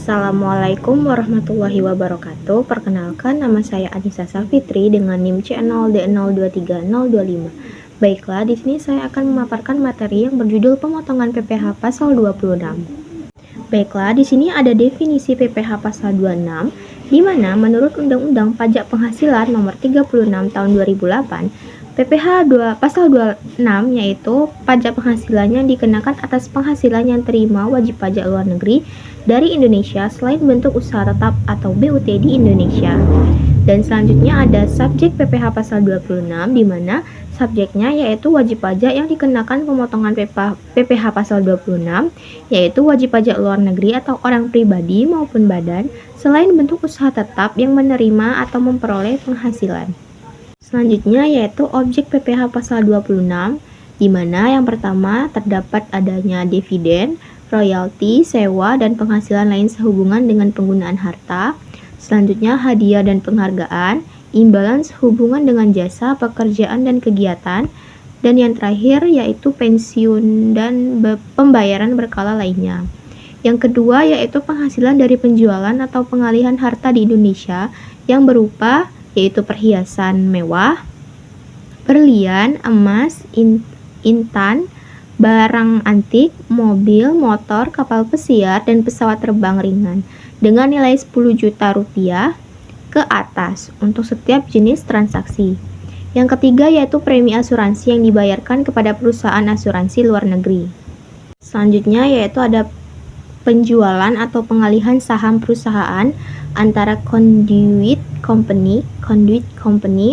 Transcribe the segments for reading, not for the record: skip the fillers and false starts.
Assalamualaikum warahmatullahi wabarakatuh. Perkenalkan, nama saya Anissa Safitri dengan NIM C0D023025. Baiklah, di sini saya akan memaparkan materi yang berjudul pemotongan PPh pasal 26. Baiklah, di sini ada definisi PPh pasal 26, di mana menurut Undang-Undang Pajak Penghasilan Nomor 36 Tahun 2008, PPh pasal 26 yaitu pajak penghasilannya dikenakan atas penghasilan yang terima wajib pajak luar negeri dari Indonesia selain bentuk usaha tetap atau BUT di Indonesia. Dan selanjutnya ada subjek PPh pasal 26, di mana subjeknya yaitu wajib pajak yang dikenakan pemotongan PPh pasal 26, yaitu wajib pajak luar negeri atau orang pribadi maupun badan selain bentuk usaha tetap yang menerima atau memperoleh penghasilan. Selanjutnya yaitu objek PPh pasal 26, di mana yang pertama terdapat adanya dividen, royalti, sewa, dan penghasilan lain sehubungan dengan penggunaan harta. Selanjutnya hadiah dan penghargaan, imbalan sehubungan dengan jasa, pekerjaan, dan kegiatan. Dan yang terakhir yaitu pensiun dan pembayaran berkala lainnya. Yang kedua yaitu penghasilan dari penjualan atau pengalihan harta di Indonesia yang berupa yaitu perhiasan mewah, berlian, emas, intan, barang antik, mobil, motor, kapal pesiar, dan pesawat terbang ringan dengan nilai 10 juta rupiah ke atas untuk setiap jenis transaksi. Yang ketiga yaitu premi asuransi yang dibayarkan kepada perusahaan asuransi luar negeri. Selanjutnya yaitu ada penjualan atau pengalihan saham perusahaan antara conduit company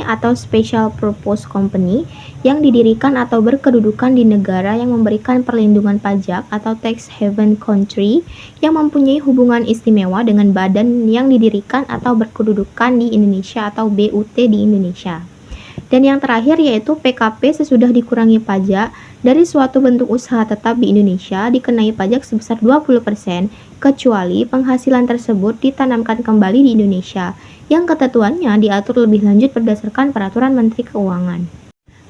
atau special purpose company yang didirikan atau berkedudukan di negara yang memberikan perlindungan pajak atau tax haven country yang mempunyai hubungan istimewa dengan badan yang didirikan atau berkedudukan di Indonesia atau BUT di Indonesia. Dan yang terakhir yaitu PKP sesudah dikurangi pajak dari suatu bentuk usaha tetap di Indonesia dikenai pajak sebesar 20% kecuali penghasilan tersebut ditanamkan kembali di Indonesia yang ketentuannya diatur lebih lanjut berdasarkan peraturan Menteri Keuangan.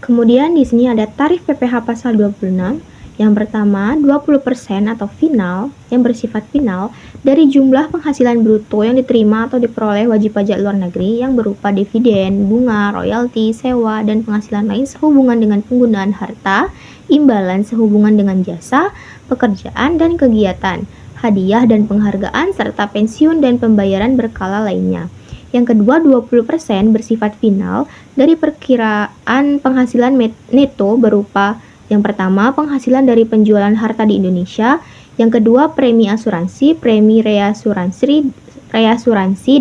Kemudian di sini ada tarif PPh pasal 26. Yang pertama, 20% atau final yang bersifat final dari jumlah penghasilan bruto yang diterima atau diperoleh wajib pajak luar negeri yang berupa dividen, bunga, royalti, sewa, dan penghasilan lain sehubungan dengan penggunaan harta, imbalan sehubungan dengan jasa, pekerjaan, dan kegiatan, hadiah dan penghargaan, serta pensiun dan pembayaran berkala lainnya. Yang kedua, 20% bersifat final dari perkiraan penghasilan neto berupa yang pertama, penghasilan dari penjualan harta di Indonesia. Yang kedua, premi asuransi, premi reasuransi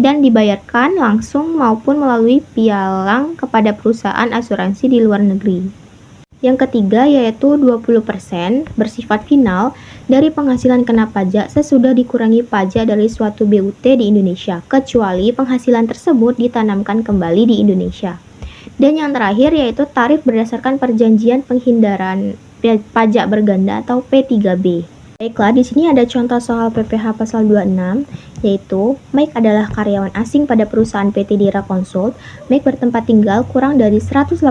dan dibayarkan langsung maupun melalui pialang kepada perusahaan asuransi di luar negeri. Yang ketiga yaitu 20% bersifat final dari penghasilan kena pajak sesudah dikurangi pajak dari suatu BUT di Indonesia, kecuali penghasilan tersebut ditanamkan kembali di Indonesia. Dan yang terakhir yaitu tarif berdasarkan perjanjian penghindaran pajak berganda atau P3B. Baiklah, di sini ada contoh soal PPh pasal 26, yaitu Mike adalah karyawan asing pada perusahaan PT Dira Consult. Mike bertempat tinggal kurang dari 183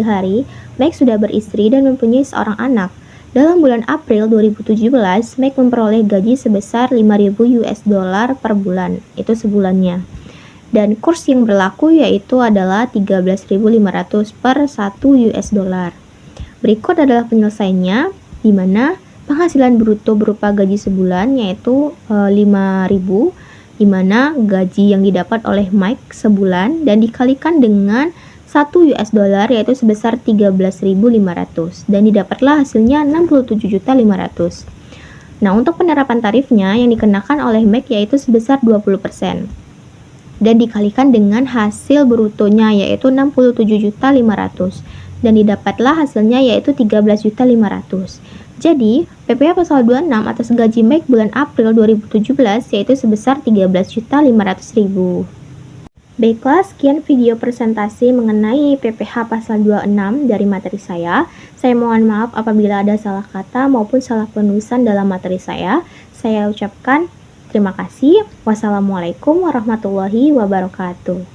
hari. Mike sudah beristri dan mempunyai seorang anak. Dalam bulan April 2017, Mike memperoleh gaji sebesar 5.000 US dollar per bulan, itu sebulannya. Dan kurs yang berlaku yaitu adalah 13.500 per 1 US dollar. Berikut adalah penyelesaiannya, di mana penghasilan bruto berupa gaji sebulan yaitu 5.000, di mana gaji yang didapat oleh Mike sebulan dan dikalikan dengan 1 US dollar yaitu sebesar 13.500 dan didapatlah hasilnya 67.500. Nah, untuk penerapan tarifnya yang dikenakan oleh Mike yaitu sebesar 20%. Dan dikalikan dengan hasil brutonya yaitu 67.500 dan didapatlah hasilnya yaitu 13.500. Jadi, PPh pasal 26 atas gaji Mike bulan April 2017 yaitu sebesar 13.500.000. Baiklah, sekian video presentasi mengenai PPh pasal 26 dari materi saya. Saya mohon maaf apabila ada salah kata maupun salah penulisan dalam materi saya. Saya ucapkan terima kasih. Wassalamualaikum warahmatullahi wabarakatuh.